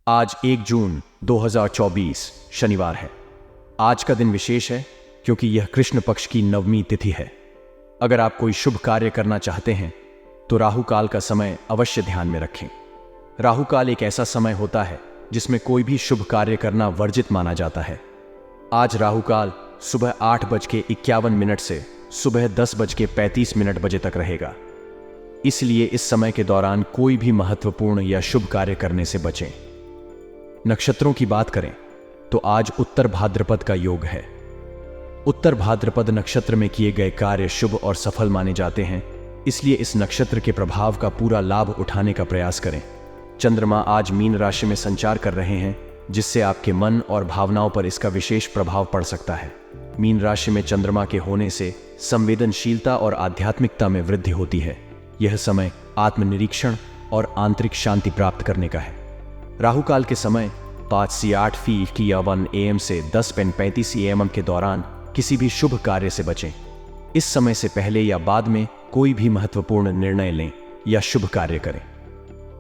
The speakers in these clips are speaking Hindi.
आज 1 जून 2024 शनिवार है। आज का दिन विशेष है क्योंकि यह कृष्ण पक्ष की नवमी तिथि है। अगर आप कोई शुभ कार्य करना चाहते हैं तो राहु काल का समय अवश्य ध्यान में रखें। राहु काल एक ऐसा समय होता है जिसमें कोई भी शुभ कार्य करना वर्जित माना जाता है। आज राहु काल सुबह 8:51 से सुबह 10:35 बजे तक रहेगा, इसलिए इस समय के दौरान कोई भी महत्वपूर्ण या शुभ कार्य करने से बचें। नक्षत्रों की बात करें तो आज उत्तर भाद्रपद का योग है। उत्तर भाद्रपद नक्षत्र में किए गए कार्य शुभ और सफल माने जाते हैं, इसलिए इस नक्षत्र के प्रभाव का पूरा लाभ उठाने का प्रयास करें। चंद्रमा आज मीन राशि में संचार कर रहे हैं, जिससे आपके मन और भावनाओं पर इसका विशेष प्रभाव पड़ सकता है। मीन राशि में चंद्रमा के होने से संवेदनशीलता और आध्यात्मिकता में वृद्धि होती है। यह समय आत्मनिरीक्षण और आंतरिक शांति प्राप्त करने का है। राहु काल के समय 5 से 8:51 AM से 10:35 AM के दौरान किसी भी शुभ कार्य से बचें। इस समय से पहले या बाद में कोई भी महत्वपूर्ण निर्णय लें या शुभ कार्य करें।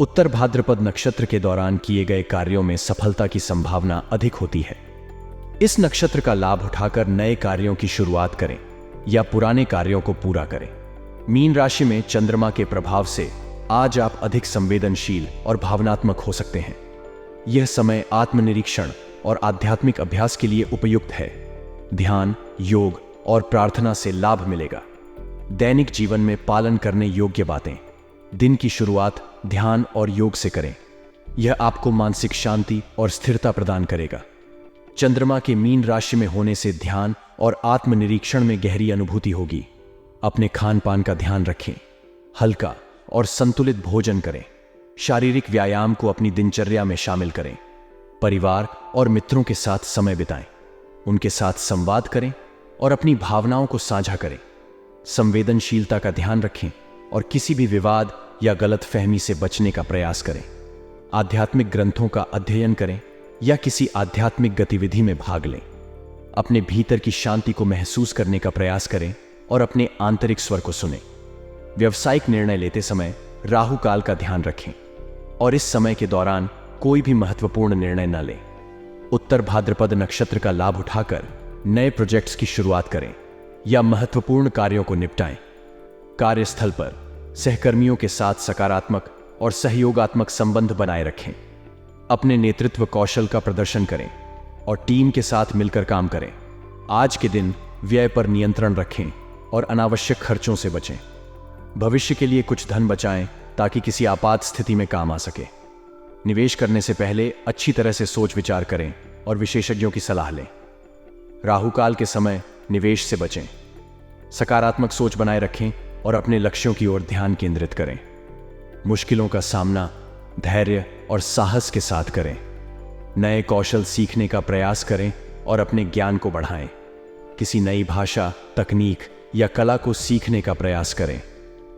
उत्तर भाद्रपद नक्षत्र के दौरान किए गए कार्यों में सफलता की संभावना अधिक होती है। इस नक्षत्र का लाभ उठाकर नए कार्यों की शुरुआत करें या पुराने कार्यों को पूरा करें। मीन राशि में चंद्रमा के प्रभाव से आज आप अधिक संवेदनशील और भावनात्मक हो सकते हैं। यह समय आत्मनिरीक्षण और आध्यात्मिक अभ्यास के लिए उपयुक्त है। ध्यान, योग और प्रार्थना से लाभ मिलेगा। दैनिक जीवन में पालन करने योग्य बातें। दिन की शुरुआत ध्यान और योग से करें। यह आपको मानसिक शांति और स्थिरता प्रदान करेगा। चंद्रमा के मीन राशि में होने से ध्यान और आत्मनिरीक्षण में गहरी अनुभूति होगी। अपने खान पान का ध्यान रखें। हल्का और संतुलित भोजन करें। शारीरिक व्यायाम को अपनी दिनचर्या में शामिल करें। परिवार और मित्रों के साथ समय बिताएं। उनके साथ संवाद करें और अपनी भावनाओं को साझा करें। संवेदनशीलता का ध्यान रखें और किसी भी विवाद या गलतफहमी से बचने का प्रयास करें। आध्यात्मिक ग्रंथों का अध्ययन करें या किसी आध्यात्मिक गतिविधि में भाग लें। अपने भीतर की शांति को महसूस करने का प्रयास करें और अपने आंतरिक स्वर को सुनें। व्यावसायिक निर्णय लेते समय राहु काल का ध्यान रखें और इस समय के दौरान कोई भी महत्वपूर्ण निर्णय न लें। उत्तर भाद्रपद नक्षत्र का लाभ उठाकर नए प्रोजेक्ट्स की शुरुआत करें या महत्वपूर्ण कार्यों को निपटाएं। कार्यस्थल पर सहकर्मियों के साथ सकारात्मक और सहयोगात्मक संबंध बनाए रखें। अपने नेतृत्व कौशल का प्रदर्शन करें और टीम के साथ मिलकर काम करें। आज के दिन व्यय पर नियंत्रण रखें और अनावश्यक खर्चों से बचें। भविष्य के लिए कुछ धन बचाएं ताकि किसी आपात स्थिति में काम आ सके। निवेश करने से पहले अच्छी तरह से सोच विचार करें और विशेषज्ञों की सलाह लें। राहु काल के समय निवेश से बचें। सकारात्मक सोच बनाए रखें और अपने लक्ष्यों की ओर ध्यान केंद्रित करें। मुश्किलों का सामना धैर्य और साहस के साथ करें। नए कौशल सीखने का प्रयास करें और अपने ज्ञान को बढ़ाएं। किसी नई भाषा, तकनीक या कला को सीखने का प्रयास करें।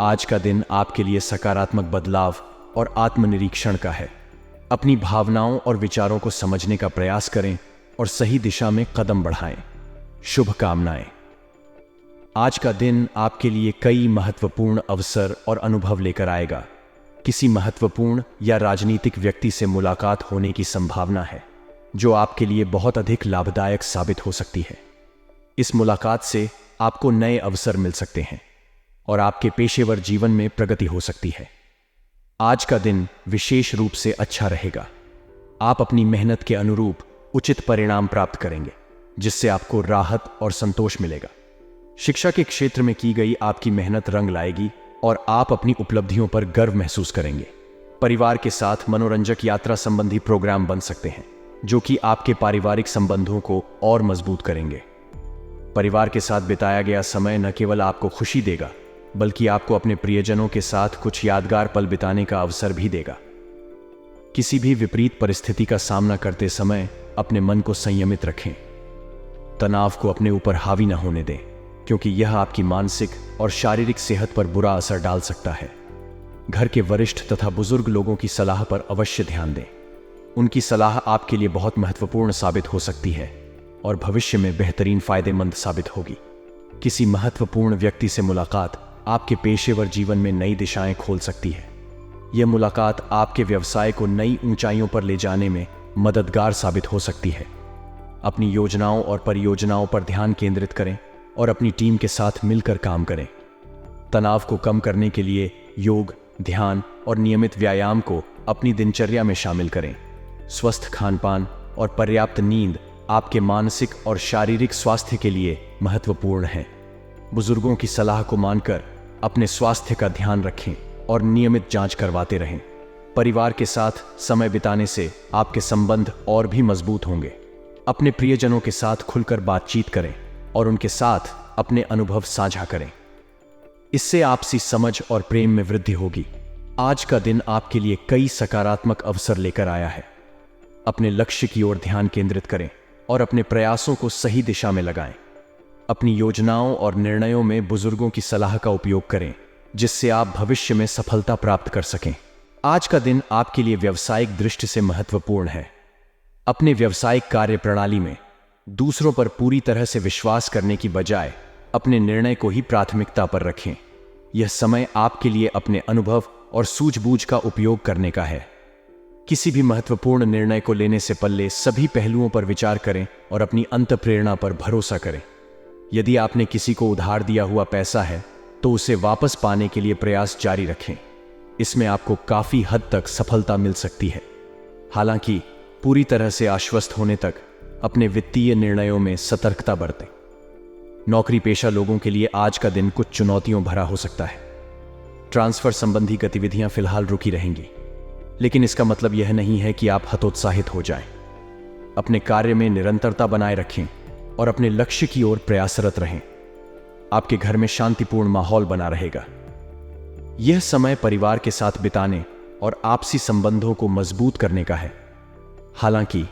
आज का दिन आपके लिए सकारात्मक बदलाव और आत्मनिरीक्षण का है। अपनी भावनाओं और विचारों को समझने का प्रयास करें और सही दिशा में कदम बढ़ाएं। शुभकामनाएं। आज का दिन आपके लिए कई महत्वपूर्ण अवसर और अनुभव लेकर आएगा। किसी महत्वपूर्ण या राजनीतिक व्यक्ति से मुलाकात होने की संभावना है, जो आपके लिए बहुत अधिक लाभदायक साबित हो सकती है। इस मुलाकात से आपको नए अवसर मिल सकते हैं और आपके पेशेवर जीवन में प्रगति हो सकती है। आज का दिन विशेष रूप से अच्छा रहेगा। आप अपनी मेहनत के अनुरूप उचित परिणाम प्राप्त करेंगे, जिससे आपको राहत और संतोष मिलेगा। शिक्षा के क्षेत्र में की गई आपकी मेहनत रंग लाएगी और आप अपनी उपलब्धियों पर गर्व महसूस करेंगे। परिवार के साथ मनोरंजक यात्रा संबंधी प्रोग्राम बन सकते हैं, जो कि आपके पारिवारिक संबंधों को और मजबूत करेंगे। परिवार के साथ बिताया गया समय न केवल आपको खुशी देगा, बल्कि आपको अपने प्रियजनों के साथ कुछ यादगार पल बिताने का अवसर भी देगा। किसी भी विपरीत परिस्थिति का सामना करते समय अपने मन को संयमित रखें। तनाव को अपने ऊपर हावी न होने दें, क्योंकि यह आपकी मानसिक और शारीरिक सेहत पर बुरा असर डाल सकता है। घर के वरिष्ठ तथा बुजुर्ग लोगों की सलाह पर अवश्य ध्यान दें। उनकी सलाह आपके लिए बहुत महत्वपूर्ण साबित हो सकती है और भविष्य में बेहतरीन फायदेमंद साबित होगी। किसी महत्वपूर्ण व्यक्ति से मुलाकात आपके पेशेवर जीवन में नई दिशाएं खोल सकती है। यह मुलाकात आपके व्यवसाय को नई ऊंचाइयों पर ले जाने में मददगार साबित हो सकती है। अपनी योजनाओं और परियोजनाओं पर ध्यान केंद्रित करें और अपनी टीम के साथ मिलकर काम करें। तनाव को कम करने के लिए योग, ध्यान और नियमित व्यायाम को अपनी दिनचर्या में शामिल करें। स्वस्थ खानपान और पर्याप्त नींद आपके मानसिक और शारीरिक स्वास्थ्य के लिए महत्वपूर्ण है। बुजुर्गों की सलाह को मानकर अपने स्वास्थ्य का ध्यान रखें और नियमित जांच करवाते रहें। परिवार के साथ समय बिताने से आपके संबंध और भी मजबूत होंगे। अपने प्रियजनों के साथ खुलकर बातचीत करें और उनके साथ अपने अनुभव साझा करें। इससे आपसी समझ और प्रेम में वृद्धि होगी। आज का दिन आपके लिए कई सकारात्मक अवसर लेकर आया है। अपने लक्ष्य की ओर ध्यान केंद्रित करें और अपने प्रयासों को सही दिशा में लगाएं। अपनी योजनाओं और निर्णयों में बुजुर्गों की सलाह का उपयोग करें, जिससे आप भविष्य में सफलता प्राप्त कर सकें। आज का दिन आपके लिए व्यावसायिक दृष्टि से महत्वपूर्ण है। अपने व्यावसायिक कार्य प्रणाली में दूसरों पर पूरी तरह से विश्वास करने की बजाय अपने निर्णय को ही प्राथमिकता पर रखें। यह समय आपके लिए अपने अनुभव और सूझबूझ का उपयोग करने का है। किसी भी महत्वपूर्ण निर्णय को लेने से पहले सभी पहलुओं पर विचार करें और अपनी अंतःप्रेरणा पर भरोसा करें। यदि आपने किसी को उधार दिया हुआ पैसा है तो उसे वापस पाने के लिए प्रयास जारी रखें। इसमें आपको काफी हद तक सफलता मिल सकती है। हालांकि पूरी तरह से आश्वस्त होने तक अपने वित्तीय निर्णयों में सतर्कता बरतें। नौकरी पेशा लोगों के लिए आज का दिन कुछ चुनौतियों भरा हो सकता है। ट्रांसफर संबंधी गतिविधियां फिलहाल रुकी रहेंगी, लेकिन इसका मतलब यह नहीं है कि आप हतोत्साहित हो जाएं। अपने कार्य में निरंतरता बनाए रखें और अपने लक्ष्य की ओर प्रयासरत रहें। आपके घर में शांतिपूर्ण माहौल बना रहेगा। यह समय परिवार के साथ बिताने और आपसी संबंधों को मजबूत करने का है। हालांकि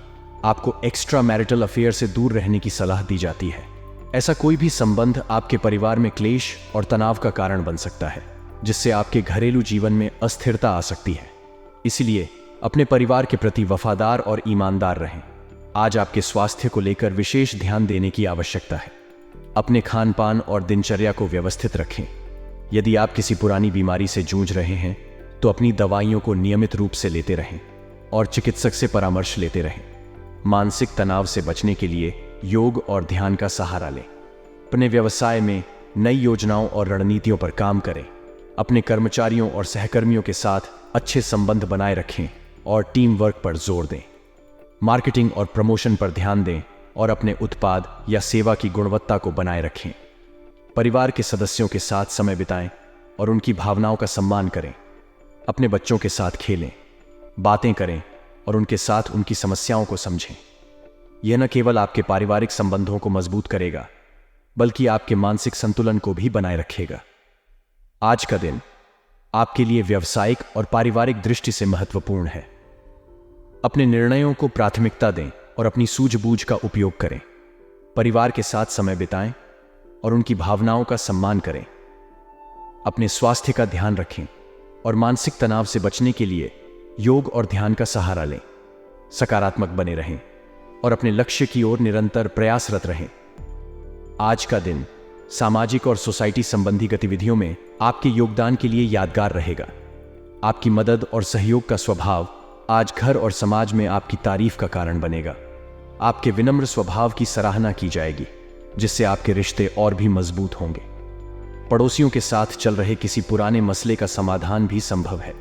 आपको एक्स्ट्रा मैरिटल अफेयर से दूर रहने की सलाह दी जाती है। ऐसा कोई भी संबंध आपके परिवार में क्लेश और तनाव का कारण बन सकता है, जिससे आपके घरेलू जीवन में अस्थिरता आ सकती है। इसलिए अपने परिवार के प्रति वफादार और ईमानदार रहें। आज आपके स्वास्थ्य को लेकर विशेष ध्यान देने की आवश्यकता है। अपने खान पान और दिनचर्या को व्यवस्थित रखें। यदि आप किसी पुरानी बीमारी से जूझ रहे हैं तो अपनी दवाइयों को नियमित रूप से लेते रहें और चिकित्सक से परामर्श लेते रहें। मानसिक तनाव से बचने के लिए योग और ध्यान का सहारा लें। अपने व्यवसाय में नई योजनाओं और रणनीतियों पर काम करें। अपने कर्मचारियों और सहकर्मियों के साथ अच्छे संबंध बनाए रखें और टीम वर्क पर जोर दें। मार्केटिंग और प्रमोशन पर ध्यान दें और अपने उत्पाद या सेवा की गुणवत्ता को बनाए रखें। परिवार के सदस्यों के साथ समय बिताएं और उनकी भावनाओं का सम्मान करें। अपने बच्चों के साथ खेलें, बातें करें और उनके साथ उनकी समस्याओं को समझें। यह न केवल आपके पारिवारिक संबंधों को मजबूत करेगा, बल्कि आपके मानसिक संतुलन को भी बनाए रखेगा। आज का दिन आपके लिए व्यावसायिक और पारिवारिक दृष्टि से महत्वपूर्ण है। अपने निर्णयों को प्राथमिकता दें और अपनी सूझबूझ का उपयोग करें। परिवार के साथ समय बिताएं और उनकी भावनाओं का सम्मान करें। अपने स्वास्थ्य का ध्यान रखें और मानसिक तनाव से बचने के लिए योग और ध्यान का सहारा लें। सकारात्मक बने रहें और अपने लक्ष्य की ओर निरंतर प्रयासरत रहें। आज का दिन सामाजिक और सोसाइटी संबंधी गतिविधियों में आपके योगदान के लिए यादगार रहेगा। आपकी मदद और सहयोग का स्वभाव आज घर और समाज में आपकी तारीफ का कारण बनेगा। आपके विनम्र स्वभाव की सराहना की जाएगी, जिससे आपके रिश्ते और भी मजबूत होंगे। पड़ोसियों के साथ चल रहे किसी पुराने मसले का समाधान भी संभव है।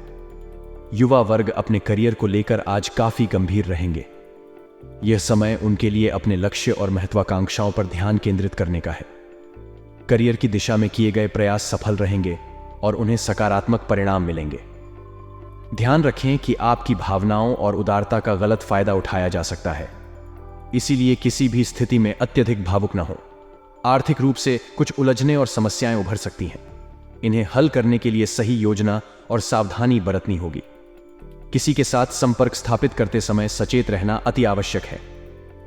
युवा वर्ग अपने करियर को लेकर आज काफी गंभीर रहेंगे। यह समय उनके लिए अपने लक्ष्य और महत्वाकांक्षाओं पर ध्यान केंद्रित करने का है। करियर की दिशा में किए गए प्रयास सफल रहेंगे और उन्हें सकारात्मक परिणाम मिलेंगे। ध्यान रखें कि आपकी भावनाओं और उदारता का गलत फायदा उठाया जा सकता है, इसीलिए किसी भी स्थिति में अत्यधिक भावुक न हो। आर्थिक रूप से कुछ उलझनें और समस्याएं उभर सकती हैं। इन्हें हल करने के लिए सही योजना और सावधानी बरतनी होगी। किसी के साथ संपर्क स्थापित करते समय सचेत रहना अति आवश्यक है।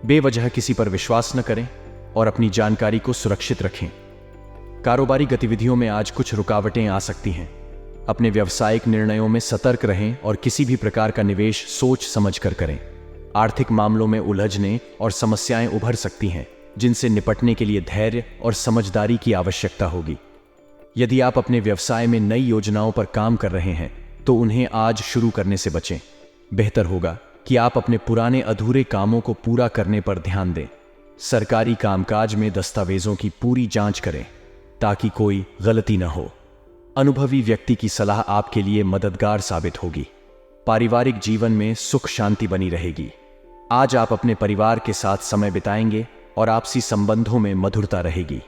बेवजह किसी पर विश्वास न करें और अपनी जानकारी को सुरक्षित रखें। कारोबारी गतिविधियों में आज कुछ रुकावटें आ सकती हैं। अपने व्यावसायिक निर्णयों में सतर्क रहें और किसी भी प्रकार का निवेश सोच समझकर करें। आर्थिक मामलों में उलझनें और समस्याएं उभर सकती हैं, जिनसे निपटने के लिए धैर्य और समझदारी की आवश्यकता होगी। यदि आप अपने व्यवसाय में नई योजनाओं पर काम कर रहे हैं तो उन्हें आज शुरू करने से बचें। बेहतर होगा कि आप अपने पुराने अधूरे कामों को पूरा करने पर ध्यान दें। सरकारी कामकाज में दस्तावेजों की पूरी जांच करें ताकि कोई गलती न हो। अनुभवी व्यक्ति की सलाह आपके लिए मददगार साबित होगी। पारिवारिक जीवन में सुख शांति बनी रहेगी। आज आप अपने परिवार के साथ समय बिताएंगे और आपसी संबंधों में मधुरता रहेगी।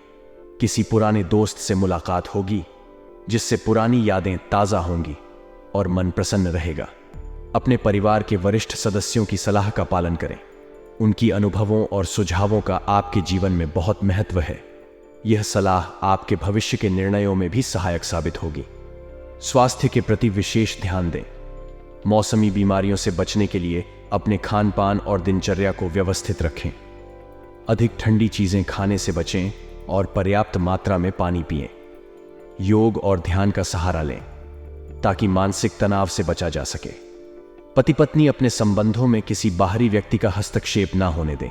किसी पुराने दोस्त से मुलाकात होगी जिससे पुरानी यादें ताज़ा होंगी और मन प्रसन्न रहेगा। अपने परिवार के वरिष्ठ सदस्यों की सलाह का पालन करें। उनकी अनुभवों और सुझावों का आपके जीवन में बहुत महत्व है। यह सलाह आपके भविष्य के निर्णयों में भी सहायक साबित होगी। स्वास्थ्य के प्रति विशेष ध्यान दें। मौसमी बीमारियों से बचने के लिए अपने खान पान और दिनचर्या को व्यवस्थित रखें। अधिक ठंडी चीजें खाने से बचें और पर्याप्त मात्रा में पानी पिएं। योग और ध्यान का सहारा लें ताकि मानसिक तनाव से बचा जा सके। पति पत्नी अपने संबंधों में किसी बाहरी व्यक्ति का हस्तक्षेप ना होने दें।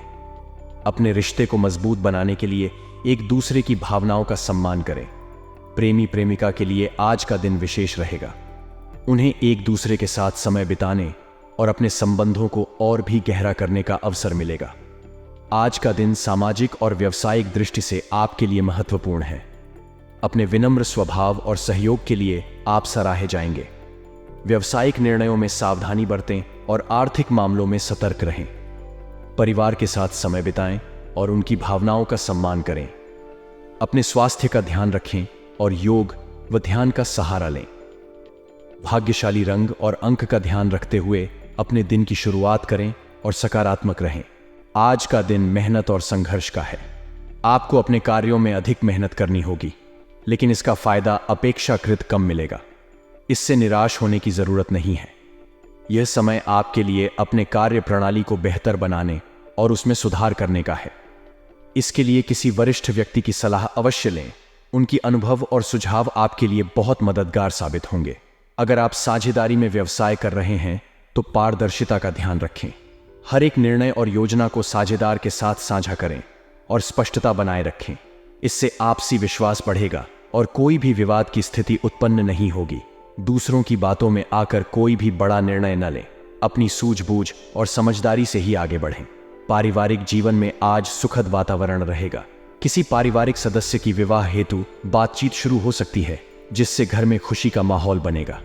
अपने रिश्ते को मजबूत बनाने के लिए एक दूसरे की भावनाओं का सम्मान करें। प्रेमी प्रेमिका के लिए आज का दिन विशेष रहेगा। उन्हें एक दूसरे के साथ समय बिताने और अपने संबंधों को और भी गहरा करने का अवसर मिलेगा। आज का दिन सामाजिक और व्यावसायिक दृष्टि से आपके लिए महत्वपूर्ण है। अपने विनम्र स्वभाव और सहयोग के लिए आप सराहे जाएंगे। व्यावसायिक निर्णयों में सावधानी बरतें और आर्थिक मामलों में सतर्क रहें। परिवार के साथ समय बिताएं और उनकी भावनाओं का सम्मान करें। अपने स्वास्थ्य का ध्यान रखें और योग व ध्यान का सहारा लें। भाग्यशाली रंग और अंक का ध्यान रखते हुए अपने दिन की शुरुआत करें और सकारात्मक रहें। आज का दिन मेहनत और संघर्ष का है। आपको अपने कार्यों में अधिक मेहनत करनी होगी, लेकिन इसका फायदा अपेक्षाकृत कम मिलेगा। इससे निराश होने की जरूरत नहीं है। यह समय आपके लिए अपने कार्य प्रणाली को बेहतर बनाने और उसमें सुधार करने का है। इसके लिए किसी वरिष्ठ व्यक्ति की सलाह अवश्य लें। उनकी अनुभव और सुझाव आपके लिए बहुत मददगार साबित होंगे। अगर आप साझेदारी में व्यवसाय कर रहे हैं तो पारदर्शिता का ध्यान रखें। हर एक निर्णय और योजना को साझेदार के साथ साझा करें और स्पष्टता बनाए रखें। इससे आपसी विश्वास बढ़ेगा और कोई भी विवाद की स्थिति उत्पन्न नहीं होगी। दूसरों की बातों में आकर कोई भी बड़ा निर्णय न लें। अपनी सूझबूझ और समझदारी से ही आगे बढ़ें। पारिवारिक जीवन में आज सुखद वातावरण रहेगा। किसी पारिवारिक सदस्य की विवाह हेतु बातचीत शुरू हो सकती है, जिससे घर में खुशी का माहौल बनेगा।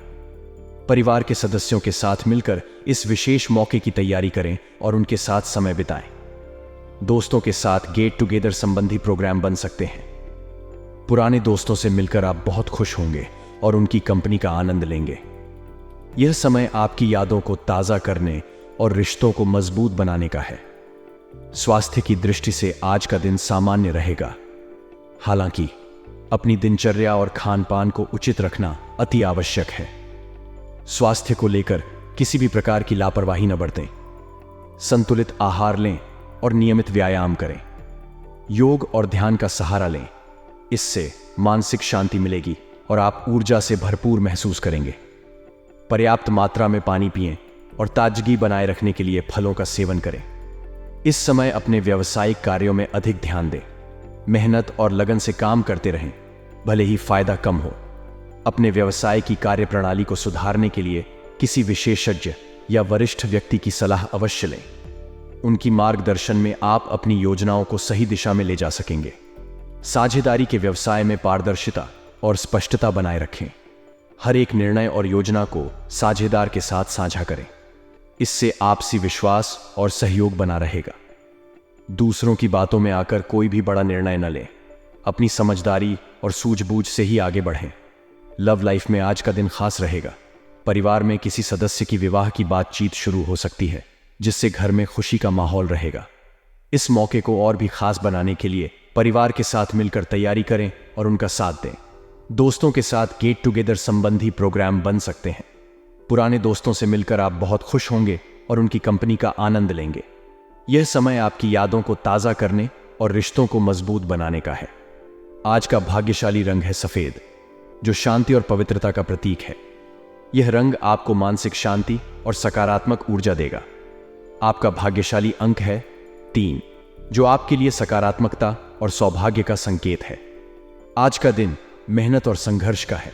परिवार के सदस्यों के साथ मिलकर इस विशेष मौके की तैयारी करें और उनके साथ समय बिताएं। दोस्तों के साथ गेट टुगेदर संबंधी प्रोग्राम बन सकते हैं। पुराने दोस्तों से मिलकर आप बहुत खुश होंगे और उनकी कंपनी का आनंद लेंगे। यह समय आपकी यादों को ताज़ा करने और रिश्तों को मजबूत बनाने का है। स्वास्थ्य की दृष्टि से आज का दिन सामान्य रहेगा। हालांकि अपनी दिनचर्या और खान पान को उचित रखना अति आवश्यक है। स्वास्थ्य को लेकर किसी भी प्रकार की लापरवाही न बरतें। संतुलित आहार लें और नियमित व्यायाम करें। योग और ध्यान का सहारा लें। इससे मानसिक शांति मिलेगी और आप ऊर्जा से भरपूर महसूस करेंगे। पर्याप्त मात्रा में पानी पिएं और ताजगी बनाए रखने के लिए फलों का सेवन करें। इस समय अपने व्यावसायिक कार्यों में अधिक ध्यान दें। मेहनत और लगन से काम करते रहें, भले ही फायदा कम हो। अपने व्यवसाय की कार्यप्रणाली को सुधारने के लिए किसी विशेषज्ञ या वरिष्ठ व्यक्ति की सलाह अवश्य लें। उनकी मार्गदर्शन में आप अपनी योजनाओं को सही दिशा में ले जा सकेंगे। साझेदारी के व्यवसाय में पारदर्शिता और स्पष्टता बनाए रखें। हर एक निर्णय और योजना को साझेदार के साथ साझा करें। इससे आपसी विश्वास और सहयोग बना रहेगा। दूसरों की बातों में आकर कोई भी बड़ा निर्णय न लें। अपनी समझदारी और सूझबूझ से ही आगे बढ़ें। लव लाइफ में आज का दिन खास रहेगा। परिवार में किसी सदस्य की विवाह की बातचीत शुरू हो सकती है, जिससे घर में खुशी का माहौल रहेगा। इस मौके को और भी खास बनाने के लिए परिवार के साथ मिलकर तैयारी करें और उनका साथ दें। दोस्तों के साथ गेट टुगेदर संबंधी प्रोग्राम बन सकते हैं। पुराने दोस्तों से मिलकर आप बहुत खुश होंगे और उनकी कंपनी का आनंद लेंगे। यह समय आपकी यादों को ताज़ा करने और रिश्तों को मजबूत बनाने का है। आज का भाग्यशाली रंग है सफेद, जो शांति और पवित्रता का प्रतीक है। यह रंग आपको मानसिक शांति और सकारात्मक ऊर्जा देगा। आपका भाग्यशाली अंक है 3, जो आपके लिए सकारात्मकता और सौभाग्य का संकेत है। आज का दिन मेहनत और संघर्ष का है।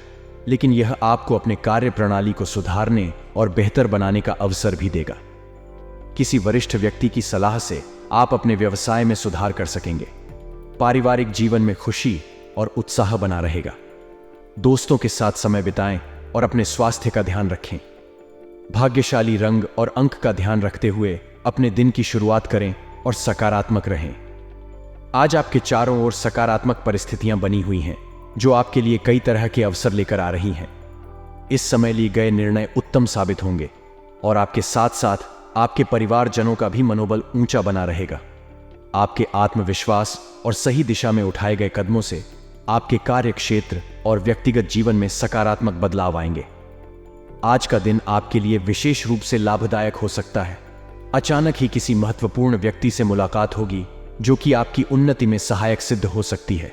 लेकिन यह आपको अपने कार्य प्रणाली को सुधारने और बेहतर बनाने का अवसर भी देगा। किसी वरिष्ठ व्यक्ति की सलाह से आप अपने व्यवसाय में सुधार कर सकेंगे। पारिवारिक जीवन में खुशी और उत्साह बना रहेगा। दोस्तों के साथ समय बिताएं और अपने स्वास्थ्य का ध्यान रखें। भाग्यशाली रंग और अंक का ध्यान रखते हुए अपने दिन की शुरुआत करें और सकारात्मक रहें। आज आपके चारों ओर सकारात्मक परिस्थितियां बनी हुई हैं, जो आपके लिए कई तरह के अवसर लेकर आ रही हैं। इस समय लिए गए निर्णय उत्तम साबित होंगे और आपके साथ साथ आपके परिवारजनों का भी मनोबल ऊंचा बना रहेगा। आपके आत्मविश्वास और सही दिशा में उठाए गए कदमों से आपके कार्य क्षेत्र और व्यक्तिगत जीवन में सकारात्मक बदलाव आएंगे। आज का दिन आपके लिए विशेष रूप से लाभदायक हो सकता है। अचानक ही किसी महत्वपूर्ण व्यक्ति से मुलाकात होगी, जो कि आपकी उन्नति में सहायक सिद्ध हो सकती है।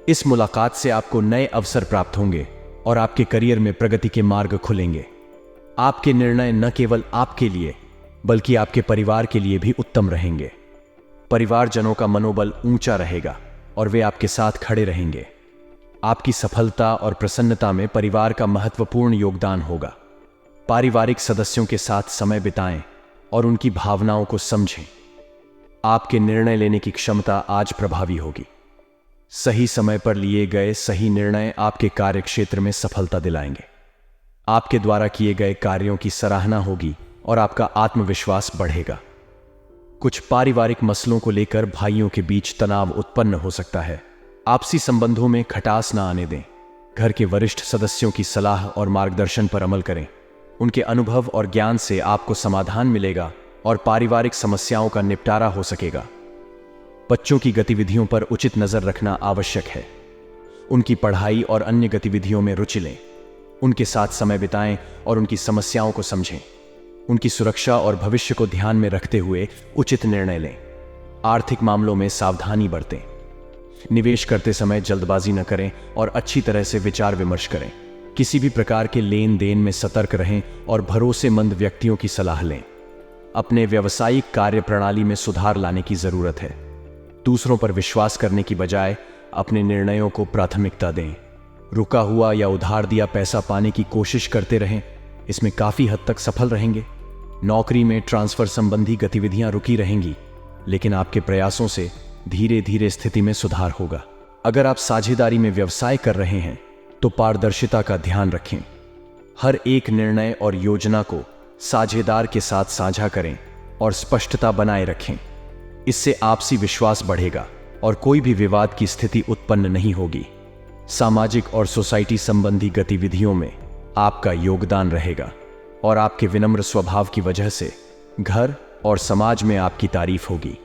इस मुलाकात से आपको नए अवसर प्राप्त होंगे और आपके करियर में प्रगति के मार्ग खुलेंगे। आपके निर्णय न केवल आपके लिए बल्कि आपके परिवार के लिए भी उत्तम रहेंगे। परिवारजनों का मनोबल ऊंचा रहेगा और वे आपके साथ खड़े रहेंगे। आपकी सफलता और प्रसन्नता में परिवार का महत्वपूर्ण योगदान होगा। पारिवारिक सदस्यों के साथ समय बिताएं और उनकी भावनाओं को समझें। आपके निर्णय लेने की क्षमता आज प्रभावी होगी। सही समय पर लिए गए सही निर्णय आपके कार्यक्षेत्र में सफलता दिलाएंगे। आपके द्वारा किए गए कार्यों की सराहना होगी और आपका आत्मविश्वास बढ़ेगा। कुछ पारिवारिक मसलों को लेकर भाइयों के बीच तनाव उत्पन्न हो सकता है। आपसी संबंधों में खटास न आने दें। घर के वरिष्ठ सदस्यों की सलाह और मार्गदर्शन पर अमल करें। उनके अनुभव और ज्ञान से आपको समाधान मिलेगा और पारिवारिक समस्याओं का निपटारा हो सकेगा। बच्चों की गतिविधियों पर उचित नजर रखना आवश्यक है। उनकी पढ़ाई और अन्य गतिविधियों में रुचि लें। उनके साथ समय बिताएं और उनकी समस्याओं को समझें। उनकी सुरक्षा और भविष्य को ध्यान में रखते हुए उचित निर्णय लें। आर्थिक मामलों में सावधानी बरतें। निवेश करते समय जल्दबाजी न करें और अच्छी तरह से विचार विमर्श करें। किसी भी प्रकार के लेन देन में सतर्क रहें और भरोसेमंद व्यक्तियों की सलाह लें। अपने व्यावसायिक कार्य प्रणाली में सुधार लाने की जरूरत है। दूसरों पर विश्वास करने की बजाय अपने निर्णयों को प्राथमिकता दें। रुका हुआ या उधार दिया पैसा पाने की कोशिश करते रहें, इसमें काफी हद तक सफल रहेंगे। नौकरी में ट्रांसफर संबंधी गतिविधियां रुकी रहेंगी, लेकिन आपके प्रयासों से धीरे धीरे स्थिति में सुधार होगा। अगर आप साझेदारी में व्यवसाय कर रहे हैं तो पारदर्शिता का ध्यान रखें। हर एक निर्णय और योजना को साझेदार के साथ साझा करें और स्पष्टता बनाए रखें। इससे आपसी विश्वास बढ़ेगा और कोई भी विवाद की स्थिति उत्पन्न नहीं होगी। सामाजिक और सोसाइटी संबंधी गतिविधियों में आपका योगदान रहेगा और आपके विनम्र स्वभाव की वजह से घर और समाज में आपकी तारीफ होगी।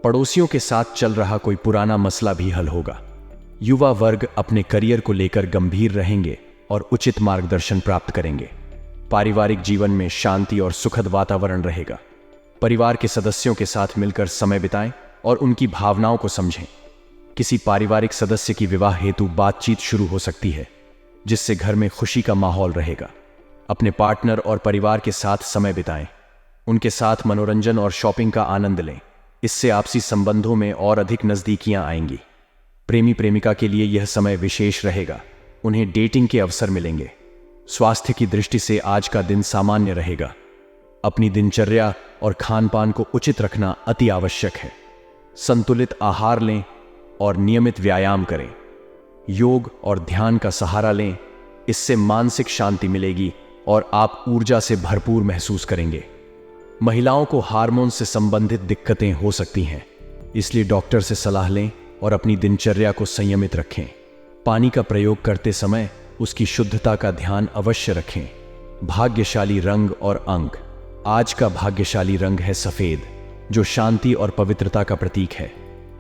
पड़ोसियों के साथ चल रहा कोई पुराना मसला भी हल होगा। युवा वर्ग अपने करियर को लेकर गंभीर रहेंगे और उचित मार्गदर्शन प्राप्त करेंगे। पारिवारिक जीवन में शांति और सुखद वातावरण रहेगा। परिवार के सदस्यों के साथ मिलकर समय बिताएं और उनकी भावनाओं को समझें। किसी पारिवारिक सदस्य की विवाह हेतु बातचीत शुरू हो सकती है, जिससे घर में खुशी का माहौल रहेगा। अपने पार्टनर और परिवार के साथ समय बिताएं। उनके साथ मनोरंजन और शॉपिंग का आनंद लें। इससे आपसी संबंधों में और अधिक नजदीकियां आएंगी। प्रेमी प्रेमिका के लिए यह समय विशेष रहेगा। उन्हें डेटिंग के अवसर मिलेंगे। स्वास्थ्य की दृष्टि से आज का दिन सामान्य रहेगा। अपनी दिनचर्या और खान पान को उचित रखना अति आवश्यक है। संतुलित आहार लें और नियमित व्यायाम करें। योग और ध्यान का सहारा लें। इससे मानसिक शांति मिलेगी और आप ऊर्जा से भरपूर महसूस करेंगे। महिलाओं को हार्मोन से संबंधित दिक्कतें हो सकती हैं, इसलिए डॉक्टर से सलाह लें और अपनी दिनचर्या को संयमित रखें। पानी का प्रयोग करते समय उसकी शुद्धता का ध्यान अवश्य रखें। भाग्यशाली रंग और अंक। आज का भाग्यशाली रंग है सफेद, जो शांति और पवित्रता का प्रतीक है।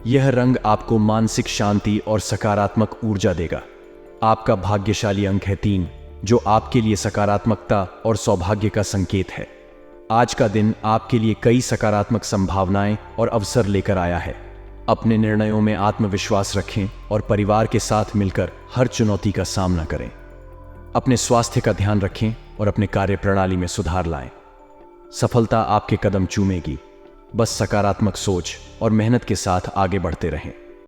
यह रंग आपको मानसिक शांति और सकारात्मक ऊर्जा देगा। आपका भाग्यशाली अंक है 3, जो आपके लिए सकारात्मकता और सौभाग्य का संकेत है। आज का दिन आपके लिए कई सकारात्मक संभावनाएं और अवसर लेकर आया है। अपने निर्णयों में आत्मविश्वास रखें और परिवार के साथ मिलकर हर चुनौती का सामना करें। अपने स्वास्थ्य का ध्यान रखें और अपने कार्य प्रणाली में सुधार लाएं। सफलता आपके कदम चूमेगी। बस सकारात्मक सोच और मेहनत के साथ आगे बढ़ते रहें।